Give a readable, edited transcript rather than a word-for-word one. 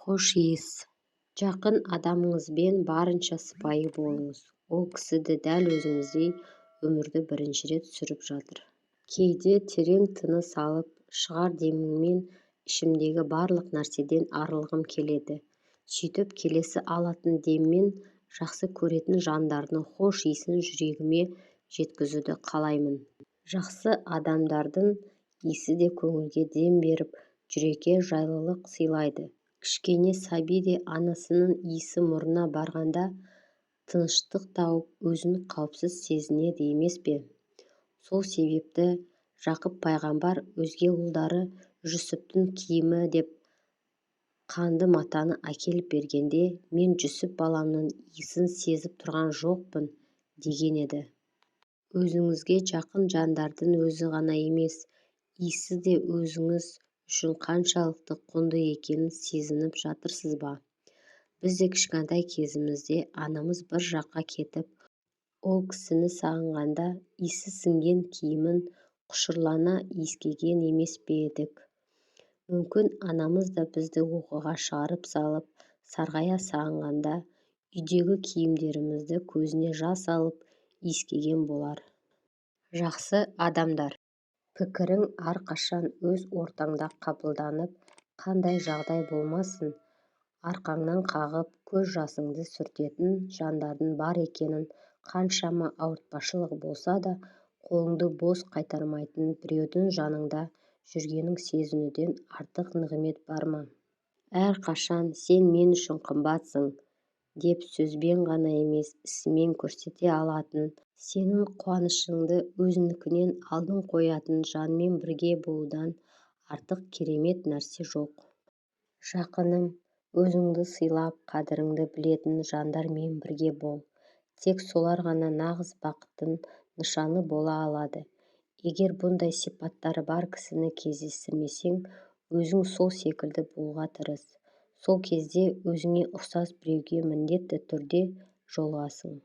Хош иіс. Жақын адамыңызбен барынша сыпайы болыңыз. Ол кісі дәл өзіңіздей өмірді бірінші рет сүріп жатыр. Кейде терең тыныс алып, шығар деміммен ішімдегі барлық нәрседен арылғым келеді. Сөйтіп келесі алатын деммен жақсы көретін жандардың хош иісін жүрегіме жеткізуді қалаймын. Жақсы адамдардың иісі де көңілге дем беріп, жүрекке жайлылық сыйлайды. Кішкене сәби де анасының иісі мұрнына барғанда тыныштық тауып, өзін қауіпсіз сезінеді емес пе? Сол себепті Жақып пайғамбар өзге ұлдары Жүсіптің киімі деп қанды матаны әкеліп бергенде, мен Жүсіп баламның иісін сезіп тұрған жоқпын деген еді. Өзіңізге жақын жандардың өзі ғана емес, иісі де өзіңіз үшін қаншалықты құнды екенін сезініп жатырсыз ба? Біз де кішкентай кезімізде анамыз бір жаққа кетіп, ол кісіні сағынғанда иісі сіңген киімін құшырлана иіскеген емес пе едік? Мүмкін анамыз да бізді оқуға шығарып салып, сарғая сағынғанда үйдегі киімдерімізді көзіне жас алып иіскеген болар. Жақсы адамдар. Пікірің әрқашан өз ортаңда қабылданып, қандай жағдай болмасын, арқаңнан қағып, көз жасыңды сүртетін жандардың бар екенін, қаншама ауыртпашылық болса да, қолыңды бос қайтармайтын біреудің жаныңда жүргенін сезінуден артық нығмет бар ма? Әрқашан сен мен үшін қымбатсың деп сөзбен ғана емес, ісімен көрсете алатын, сенің қуанышыңды өзінікінен алдын қоятын жанмен бірге болудан артық керемет нәрсе жоқ. Жақыным, өзіңді сыйлап, қадіріңді білетін жандармен бірге бол. Тек солар ғана нағыз бақыттың нышаны бола алады. Егер бұндай сипаттары бар кісіні кездестірмесең, өзің сол секілді болуға тырыс. Сол кезде өзіңе ұқсас біреуге міндетті түрде жолығасың.